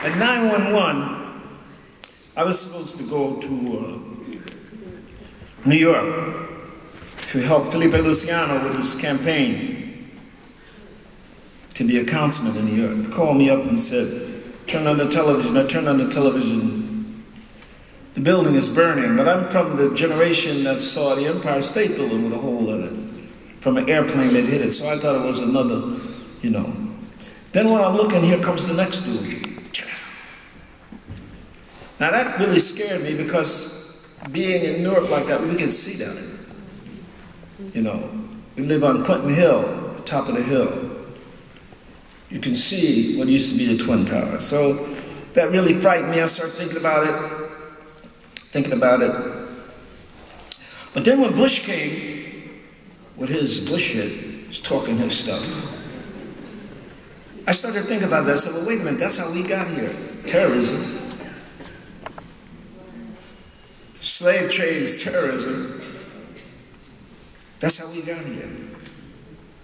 At 911, I was supposed to go to New York to help Felipe Luciano with his campaign to be a councilman in New York. He called me up and said, turn on the television. I turned on the television. The building is burning, but I'm from the generation that saw the Empire State Building with a hole in it from an airplane that hit it, so I thought it was another, you know. Then when I'm looking, here comes the next dude. Now that really scared me because being in Newark like that, we can see that. You know, we live on Clinton Hill, the top of the hill. You can see what used to be the Twin Towers. So that really frightened me. I started thinking about it. But then when Bush came with his Bush shit, he's talking his stuff, I started thinking about that. I said, well, wait a minute, that's how we got here. Terrorism. Slave trade is terrorism. That's how we got here.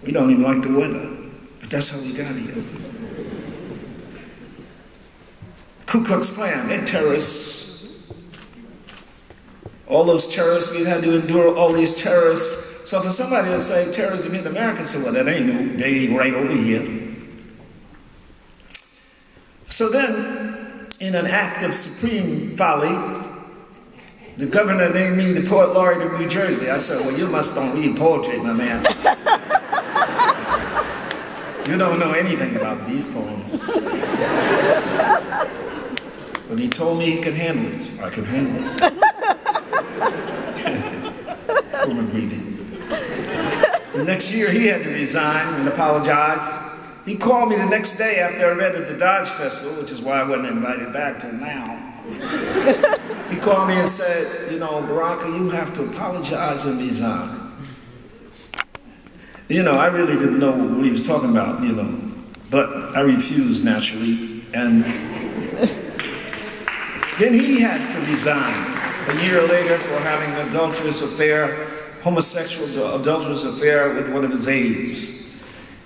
We don't even like the weather, but that's how we got here. Ku Klux Klan, they're terrorists. All those terrorists, we've had to endure all these terrorists. So for somebody to say terrorism in America, say, well, that ain't new. They right over here. So then, in an act of supreme folly, the governor named me the poet laureate of New Jersey. I said, well, you must don't read poetry, my man. You don't know anything about these poems. But he told me he could handle it. I could handle it. Coma breathing. The next year, he had to resign and apologize. He called me the next day after I read at the Dodge Festival, which is why I wasn't invited back till now. He called me and said, you know, Baraka, you have to apologize and resign. You know, I really didn't know what he was talking about, you know, but I refused naturally. And then he had to resign a year later for having an adulterous affair, homosexual adulterous affair with one of his aides.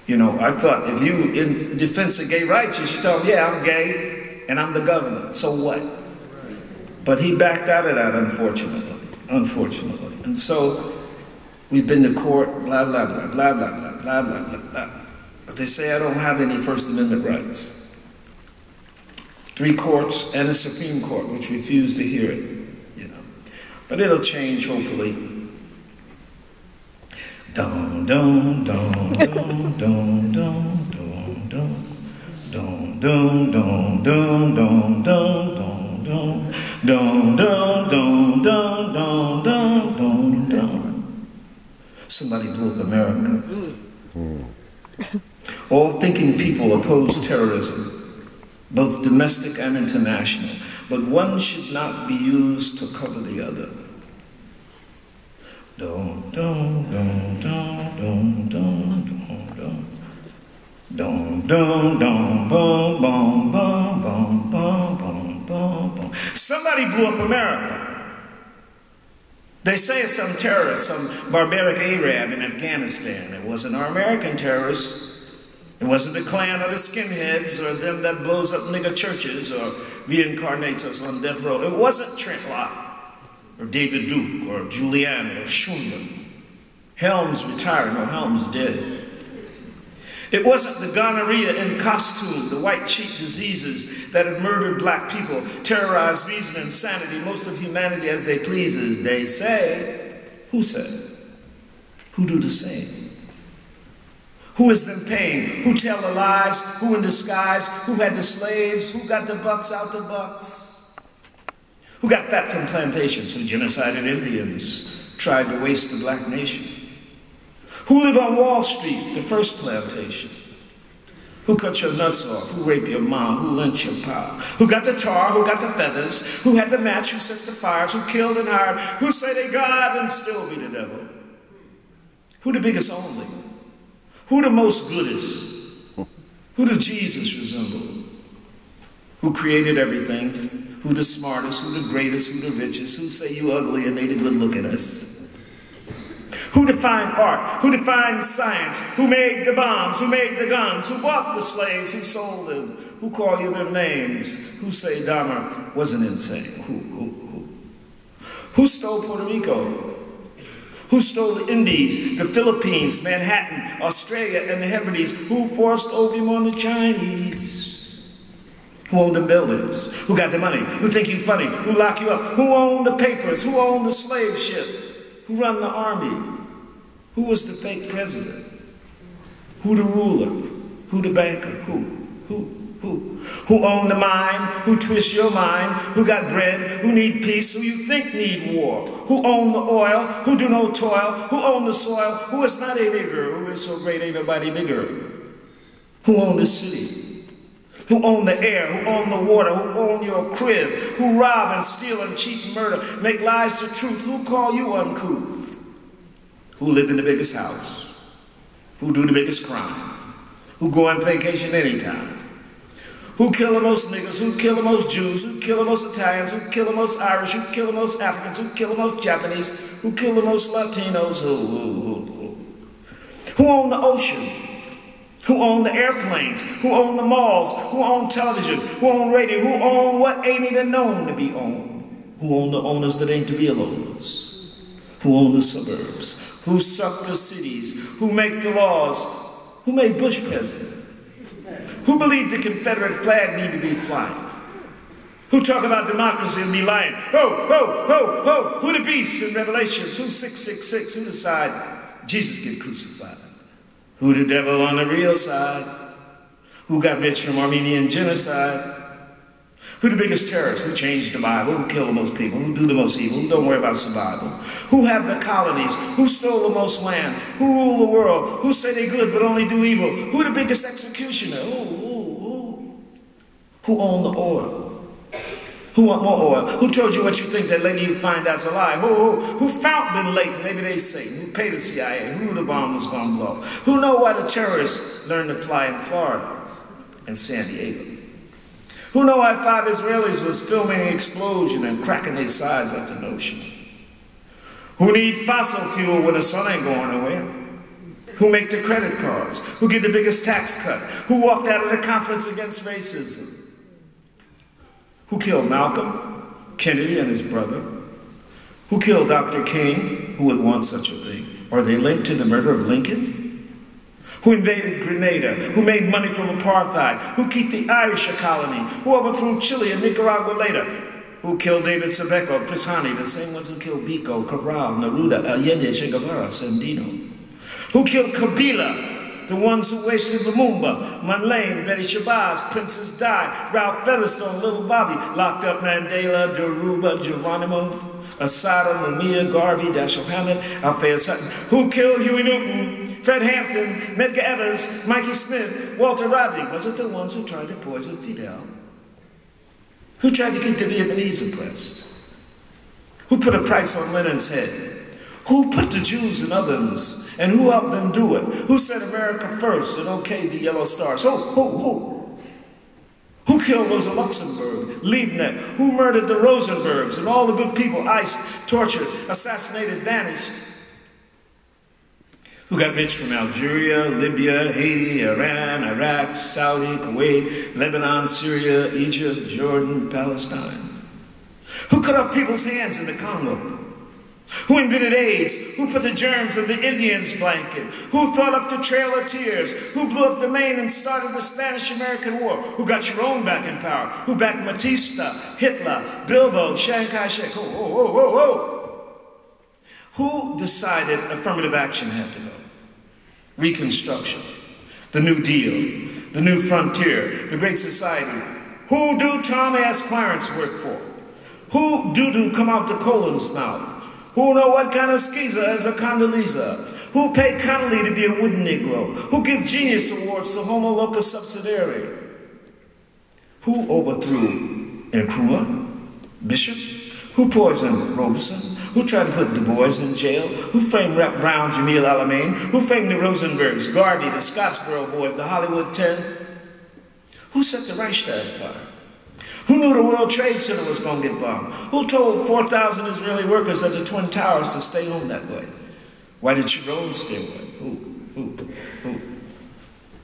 You know, I thought if you, in defense of gay rights, you should tell him, yeah, I'm gay and I'm the governor, so what? But he backed out of that, unfortunately. And so we've been to court, blah, blah, blah, blah, blah, blah, blah, blah, blah, blah. But they say I don't have any First Amendment rights. 3 courts and a Supreme Court, which refused to hear it, you know. But it'll change, hopefully. Dum, dum, dum, dum, dum, dum, dum, dum. Dum, dum, dum, dum, dum, dum, dum, dum. Dum, dum, dum, dum, dum, dum, dum, dum. Somebody blew up America. All thinking people oppose terrorism, both domestic and international, but one should not be used to cover the other. Dum, dum, dum, dum, dum, dum, dum, dum. Dum, dum, dum, bum, bum, bum, bum, bum, bum, bum, bum. Somebody blew up America. They say it's some terrorist, some barbaric Arab in Afghanistan. It wasn't our American terrorists. It wasn't the Klan or the skinheads or them that blows up nigger churches or reincarnates us on death row. It wasn't Trent Lott or David Duke or Giuliani or Schumer. Helms retired, no, Helms dead. It wasn't the gonorrhea in costume, the white cheek diseases that had murdered black people, terrorized reason and sanity, most of humanity as they pleases, they say. Who said? Who do the same? Who is them paying? Who tell the lies? Who in disguise? Who had the slaves? Who got the bucks out the bucks? Who got fat from plantations? Who genocided Indians, tried to waste the black nation? Who lived on Wall Street, the first plantation? Who cut your nuts off? Who raped your mom? Who lynched your pa? Who got the tar? Who got the feathers? Who had the match? Who set the fires? Who killed and hired? Who say they God and still be the devil? Who the biggest only? Who the most goodest? Who does Jesus resemble? Who created everything? Who the smartest? Who the greatest? Who the richest? Who say you ugly and they the good look at us? Who defined art? Who defined science? Who made the bombs? Who made the guns? Who bought the slaves? Who sold them? Who call you their names? Who say Dahmer wasn't insane? Who stole Puerto Rico? Who stole the Indies, the Philippines, Manhattan, Australia, and the Hebrides? Who forced opium on the Chinese? Who owned the buildings? Who got the money? Who think you funny? Who lock you up? Who owned the papers? Who owned the slave ship? Who run the army? Who was the fake president? Who the ruler? Who the banker? Who? Who owned the mine? Who twist your mind? Who got bread? Who need peace? Who you think need war? Who owned the oil? Who do no toil? Who owned the soil? Who is not a nigger? Who is so great ain't nobody bigger? Who owned the city? Who owned the air? Who owned the water? Who owned your crib? Who rob and steal and cheat and murder? Make lies the truth? Who call you uncouth? Who live in the biggest house? Who do the biggest crime? Who go on vacation anytime? Who kill the most niggas? Who kill the most Jews? Who kill the most Italians? Who kill the most Irish? Who kill the most Africans? Who kill the most Japanese? Who kill the most Latinos? Who own the ocean? Who own the airplanes? Who own the malls? Who own television? Who own radio? Who own what ain't even known to be owned? Who own the owners that ain't to be aloners? Who own the suburbs? Who suck the cities? Who make the laws? Who made Bush president? Who believed the Confederate flag need to be flying? Who talk about democracy and be lying? Who the beast in Revelations? Who 666? Who decide Jesus get crucified? Who the devil on the real side? Who got rich from Armenian genocide? Who the biggest terrorists? Who changed the Bible? Who killed the most people? Who do the most evil? Who don't worry about survival? Who have the colonies? Who stole the most land? Who rule the world? Who say they good but only do evil? Who the biggest executioner? Who own the oil? Who want more oil? Who told you what you think that later you find out's a lie? Who found Bin Laden? Maybe they Satan. Who paid the CIA? Who the bomb was going to blow? Who know why the terrorists learned to fly in Florida and San Diego? Who know why 5 Israelis was filming an explosion and cracking their sides at the notion? Who need fossil fuel when the sun ain't going nowhere? Who make the credit cards? Who get the biggest tax cut? Who walked out of the conference against racism? Who killed Malcolm, Kennedy, and his brother? Who killed Dr. King? Who would want such a thing? Are they linked to the murder of Lincoln? Who invaded Grenada? Who made money from apartheid? Who keep the Irish a colony? Who overthrew Chile and Nicaragua later? Who killed David Sebeco, Chris Hani, the same ones who killed Biko, Cabral, Neruda, Allende, Che Guevara, Sandino? Who killed Kabila? The ones who wasted Lumumba, Manlane, Betty Shabazz, Princess Di, Ralph Featherstone, Little Bobby, locked up Mandela, Deruba, Geronimo, Asada, Mumia, Garvey, Dashiell Hammett, Alphaeus Hutton. Who killed Huey Newton, Fred Hampton, Medgar Evers, Mikey Smith, Walter Rodney? Was it the ones who tried to poison Fidel? Who tried to keep the Vietnamese oppressed? Who put a price on Lenin's head? Who put the Jews in ovens? And who helped them do it? Who said America first and okayed the yellow stars? Who killed Rosa Luxemburg, Liebknecht? Who murdered the Rosenbergs and all the good people iced, tortured, assassinated, vanished? Who got rich from Algeria, Libya, Haiti, Iran, Iraq, Saudi, Kuwait, Lebanon, Syria, Egypt, Jordan, Palestine? Who cut off people's hands in the Congo? Who invented AIDS? Who put the germs of the Indians' blanket? Who thought up the Trail of Tears? Who blew up the Maine and started the Spanish-American War? Who got Sharon back in power? Who backed Batista, Hitler, Bilbo, Chiang Kai-shek? Who decided affirmative action had to go? Reconstruction, the New Deal, the New Frontier, the Great Society. Who do Tom S. Clarence work for? Who do come out the colon's mouth? Who know what kind of skeezer is a Condoleezza? Who paid Connolly to be a wooden Negro? Who give genius awards to Homo locus subsidiary? Who overthrew Nkrumah, Bishop? Who poisoned Robeson? Who tried to put Du Bois in jail? Who framed Rep. Brown, Jamil Alamein? Who framed the Rosenbergs, Garvey, the Scottsboro Boys, the Hollywood 10? Who set the Reichstag fire? Who knew the World Trade Center was going to get bombed? Who told 4,000 Israeli workers at the Twin Towers to stay home that way? Why did Sharon stay away?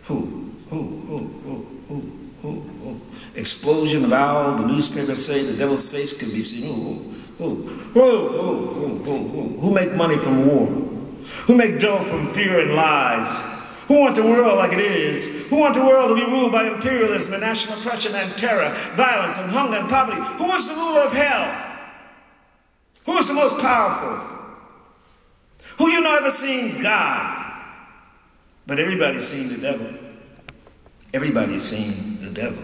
Who? explosion of owl, the newspapers say the devil's face can be seen. Who make money from war? Who make dough from fear and lies? Who want the world like it is? Who want the world to be ruled by imperialism and national oppression and terror, violence and hunger and poverty? Who wants the ruler of hell? Who is the most powerful? Who you know ever seen God? But everybody's seen the devil. Everybody's seen the devil.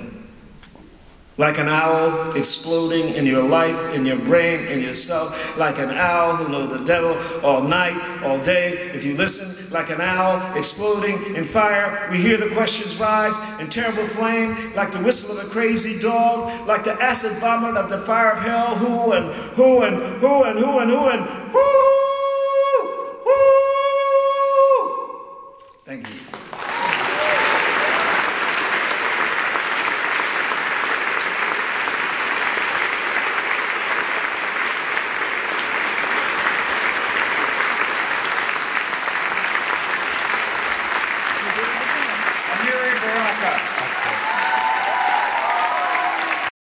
Like an owl exploding in your life, in your brain, in yourself. Like an owl who knows the devil all night, all day. If you listen, like an owl exploding in fire, we hear the questions rise in terrible flame. Like the whistle of a crazy dog. Like the acid vomit of the fire of hell. Who and who and who and who and who and who?